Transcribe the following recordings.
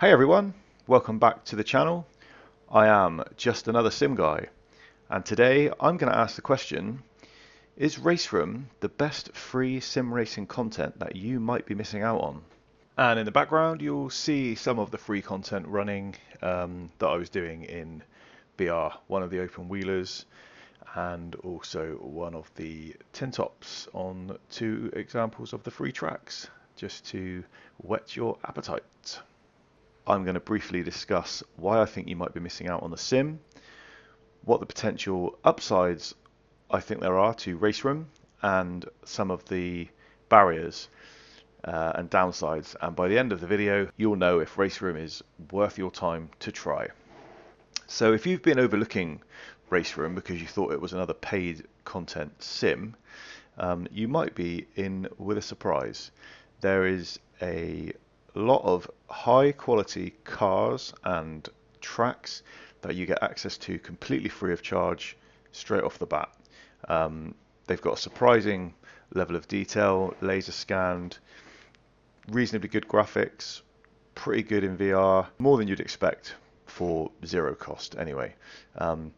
Hey everyone, welcome back to the channel. I am just another sim guy, and today I'm going to ask the question, is Raceroom the best free sim racing content that you might be missing out on? And in the background you'll see some of the free content running that I was doing in BR, one of the open wheelers and also one of the tin tops on two examples of the free tracks, just to whet your appetite. I'm going to briefly discuss why I think you might be missing out on the sim, what the potential upsides I think there are to Raceroom, and some of the barriers and downsides. And by the end of the video, you'll know if Raceroom is worth your time to try. So if you've been overlooking Raceroom because you thought it was another paid content sim, you might be in with a surprise. There is a lot of high quality cars and tracks that you get access to completely free of charge straight off the bat. They've got a surprising level of detail, laser scanned, reasonably good graphics, pretty good in VR, more than you'd expect for zero cost anyway. I'm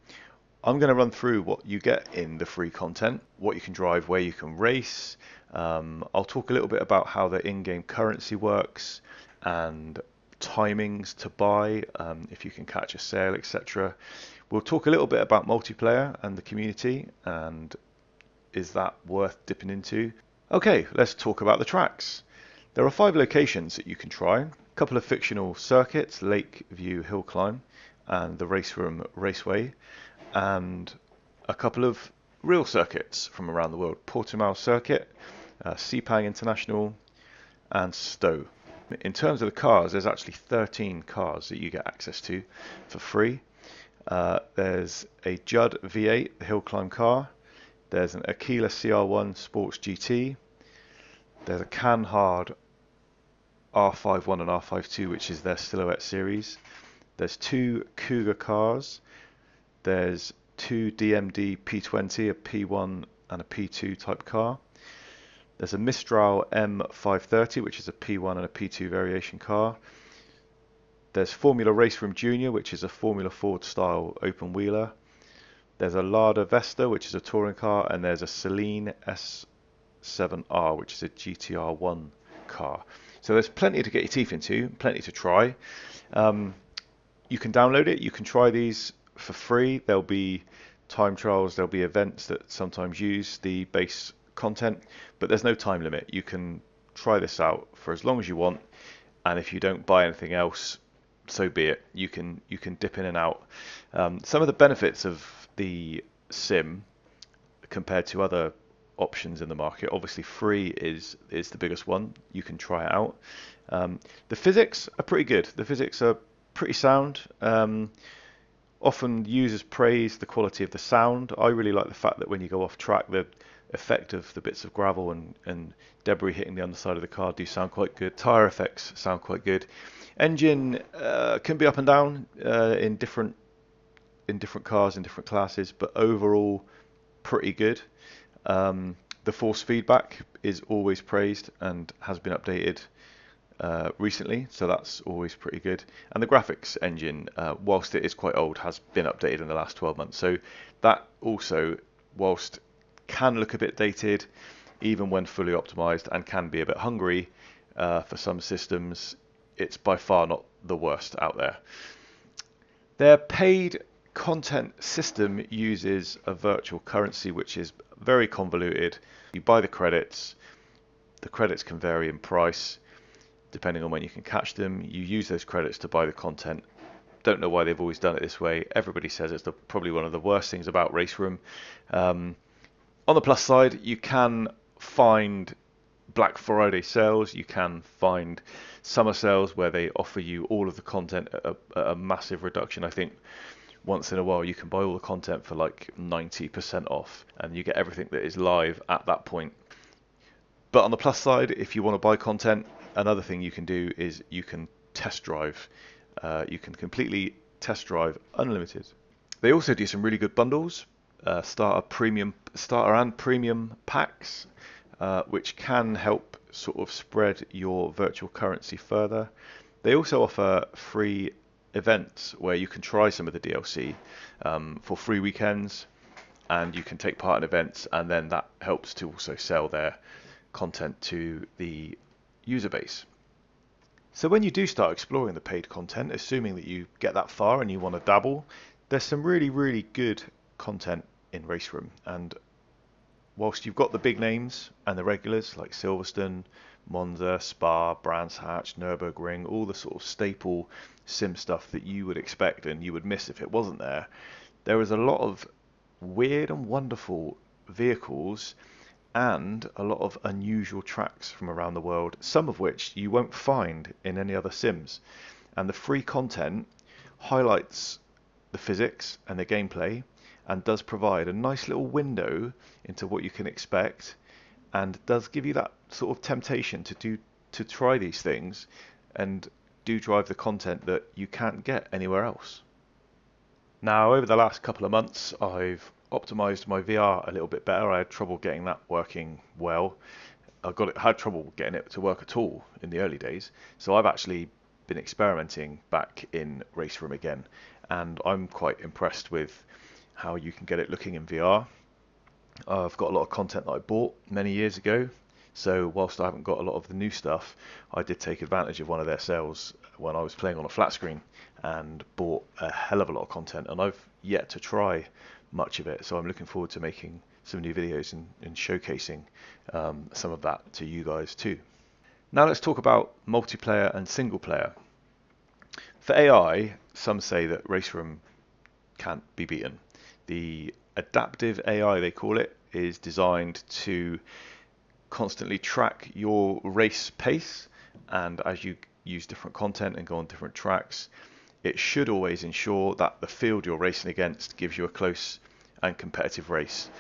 going to run through what you get in the free content, what you can drive, where you can race. I'll talk a little bit about how the in-game currency works and timings to buy, if you can catch a sale, etc. We'll talk a little bit about multiplayer and the community, and is that worth dipping into? Okay, let's talk about the tracks. There are 5 locations that you can try. A couple of fictional circuits, Lakeview Hill Climb and the Raceroom Raceway, and a couple of real circuits from around the world, Portimao Circuit, Sepang International, and Stowe. In terms of the cars, there's actually 13 cars that you get access to for free. There's a Judd V8, the hill climb car. There's an Aquila CR1 Sports GT. There's a Canhard R51 and R52, which is their Silhouette series. There's 2 Cougar cars. There's 2 DMD P20, a P1 and a P2 type car. There's a Mistral M530, which is a P1 and a P2 variation car. There's Formula Raceroom Junior, which is a Formula Ford style open wheeler. There's a Lada Vesta, which is a touring car, and there's a Celine S7R, which is a GTR1 car. So there's plenty to get your teeth into, plenty to try. You can download it, you can try these for free. There'll be time trials, there'll be events that sometimes use the base content, but there's no time limit. You can try this out for as long as you want, and if you don't buy anything else, so be it. You can dip in and out. Some of the benefits of the sim compared to other options in the market, obviously free is the biggest one. You can try it out. The physics are pretty good. The physics are pretty sound. Often users praise the quality of the sound. I really like the fact that when you go off track, the effect of the bits of gravel and debris hitting the underside of the car do sound quite good. Tire effects sound quite good. Engine can be up and down in different cars in different classes, but overall pretty good. The force feedback is always praised and has been updated recently, so that's always pretty good. And the graphics engine, whilst it is quite old, has been updated in the last 12 months. So that also, whilst can look a bit dated, even when fully optimized, and can be a bit hungry for some systems, it's by far not the worst out there. Their paid content system uses a virtual currency, which is very convoluted. You buy the credits can vary in price depending on when you can catch them. You use those credits to buy the content. Don't know why they've always done it this way. Everybody says it's probably one of the worst things about Raceroom. On the plus side, you can find Black Friday sales, you can find summer sales where they offer you all of the content at a massive reduction. I think once in a while you can buy all the content for like 90% off, and you get everything that is live at that point. But on the plus side, if you want to buy content, another thing you can do is you can test drive. You can completely test drive unlimited. They also do some really good bundles, starter and premium packs, which can help sort of spread your virtual currency further. They also offer free events where you can try some of the DLC for free weekends, and you can take part in events, and then that helps to also sell their content to the user base. So when you do start exploring the paid content, assuming that you get that far and you want to dabble, there's some really, really good content in Raceroom. And whilst you've got the big names and the regulars like Silverstone, Monza, Spa, Brands Hatch, Nürburgring, all the sort of staple sim stuff that you would expect and you would miss if it wasn't there, there is a lot of weird and wonderful vehicles and a lot of unusual tracks from around the world, some of which you won't find in any other sims. And the free content highlights the physics and the gameplay and does provide a nice little window into what you can expect, and does give you that sort of temptation to try these things and do drive the content that you can't get anywhere else. Now, over the last couple of months, I've optimized my VR a little bit better. I had trouble getting that working well. Had trouble getting it to work at all in the early days. So I've actually been experimenting back in Raceroom again, and I'm quite impressed with how you can get it looking in VR. I've got a lot of content that I bought many years ago, so whilst I haven't got a lot of the new stuff, I did take advantage of one of their sales when I was playing on a flat screen and bought a hell of a lot of content, and I've yet to try much of it, so I'm looking forward to making some new videos and showcasing some of that to you guys too. Now let's talk about multiplayer and single player. For AI, some say that Raceroom can't be beaten. The adaptive AI, they call it, is designed to constantly track your race pace, and as you use different content and go on different tracks, it should always ensure that the field you're racing against gives you a close and competitive race.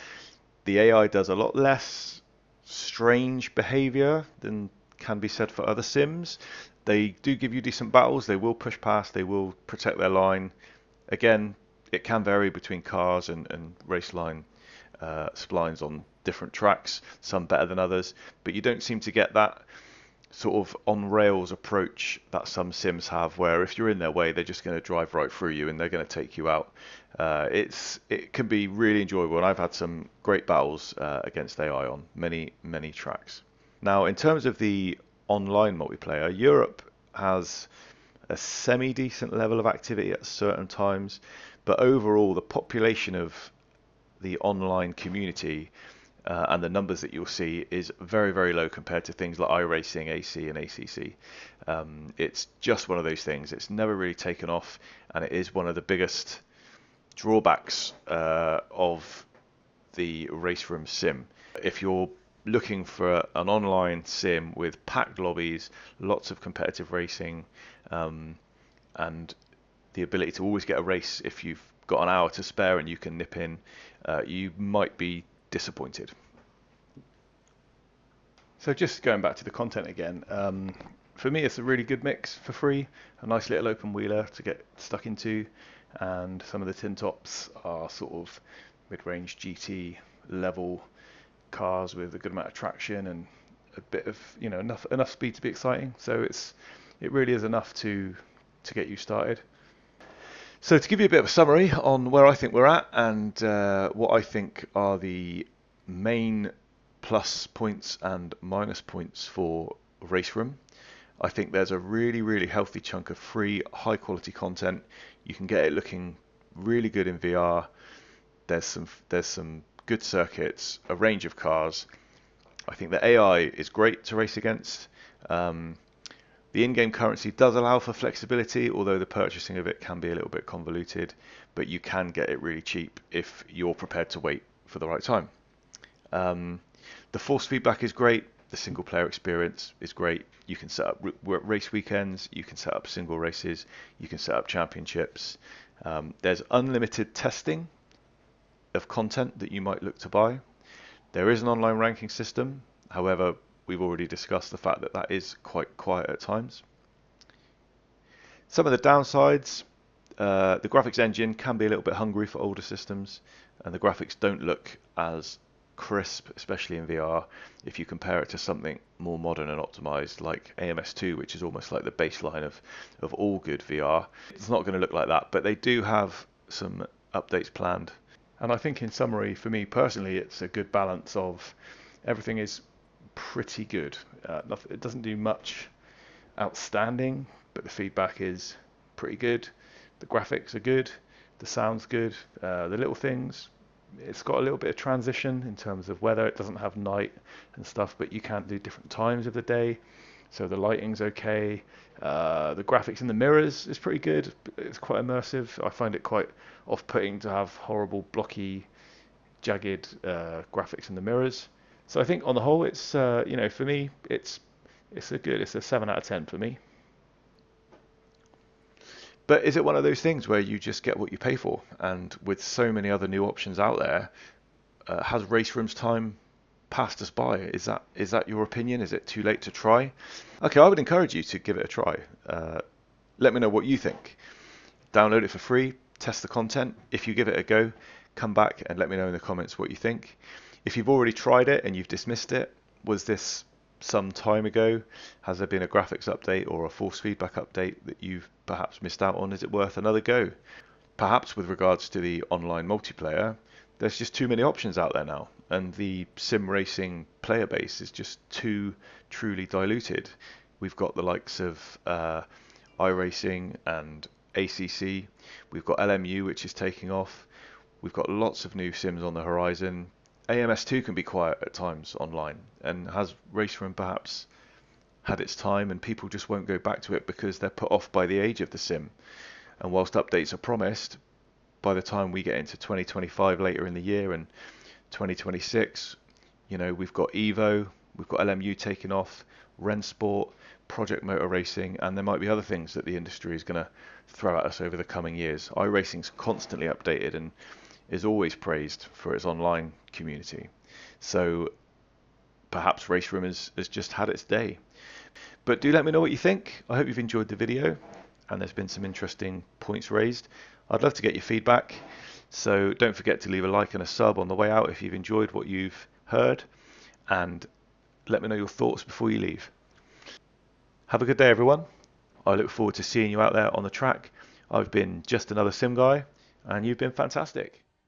The AI does a lot less strange behavior than can be said for other sims. They do give you decent battles, they will push past, they will protect their line. Again, it can vary between cars and race line splines on different tracks, some better than others, but you don't seem to get that sort of on rails approach that some sims have, where if you're in their way, they're just going to drive right through you and they're going to take you out. It can be really enjoyable, and I've had some great battles against AI on many tracks. Now, in terms of the online multiplayer, Europe has a semi-decent level of activity at certain times, but overall the population of the online community and the numbers that you'll see is very, very low compared to things like iRacing, AC and ACC. It's just one of those things. It's never really taken off, and it is one of the biggest drawbacks of the Raceroom sim. If you're looking for an online sim with packed lobbies, lots of competitive racing, and the ability to always get a race if you've got an hour to spare and you can nip in, you might be disappointed. So just going back to the content again, for me it's a really good mix for free, a nice little open wheeler to get stuck into, and some of the tin tops are sort of mid-range GT level cars with a good amount of traction and a bit of, you know, enough speed to be exciting. So it really is enough to get you started. So to give you a bit of a summary on where I think we're at and what I think are the main plus points and minus points for Raceroom, I think there's a really healthy chunk of free, high quality content. You can get it looking really good in VR. There's some good circuits, a range of cars. I think the AI is great to race against. The in-game currency does allow for flexibility, although the purchasing of it can be a little bit convoluted, but you can get it really cheap if you're prepared to wait for the right time. The force feedback is great. The single player experience is great. You can set up race weekends, you can set up single races, you can set up championships. There's unlimited testing of content that you might look to buy. There is an online ranking system, however, we've already discussed the fact that that is quite quiet at times. Some of the downsides, the graphics engine can be a little bit hungry for older systems, and the graphics don't look as crisp, especially in VR, if you compare it to something more modern and optimized like AMS2, which is almost like the baseline of all good VR. It's not going to look like that, but they do have some updates planned. And I think in summary, for me personally, it's a good balance of everything is pretty good. It doesn't do much outstanding, but the feedback is pretty good. The graphics are good, the sound's good, the little things. It's got a little bit of transition in terms of weather. It doesn't have night and stuff, but you can do different times of the day. So the lighting's okay. The graphics in the mirrors is pretty good. It's quite immersive. I find it quite off-putting to have horrible, blocky, jagged graphics in the mirrors. So I think on the whole, it's for me, it's a 7 out of 10 for me. But is it one of those things where you just get what you pay for? And with so many other new options out there, has Raceroom's time passed us by? Is that your opinion? Is it too late to try? Okay, I would encourage you to give it a try. Let me know what you think. Download it for free, test the content. If you give it a go, come back and let me know in the comments what you think. If you've already tried it and you've dismissed it, was this some time ago? Has there been a graphics update or a force feedback update that you've perhaps missed out on? Is it worth another go? Perhaps with regards to the online multiplayer, there's just too many options out there now, and the sim racing player base is just too truly diluted. We've got the likes of iRacing and ACC. We've got LMU, which is taking off. We've got lots of new sims on the horizon. AMS2 can be quiet at times online, and has Raceroom perhaps had its time and people just won't go back to it because they're put off by the age of the sim? And whilst updates are promised, by the time we get into 2025 later in the year and 2026, we've got Evo, we've got LMU taking off, Rensport, Project Motor Racing, and there might be other things that the industry is going to throw at us over the coming years. iRacing's constantly updated and is always praised for its online community. So perhaps Raceroom has just had its day. But do let me know what you think. I hope you've enjoyed the video and there's been some interesting points raised. I'd love to get your feedback. So don't forget to leave a like and a sub on the way out if you've enjoyed what you've heard, and let me know your thoughts before you leave. Have a good day, everyone. I look forward to seeing you out there on the track. I've been just another sim guy, and you've been fantastic.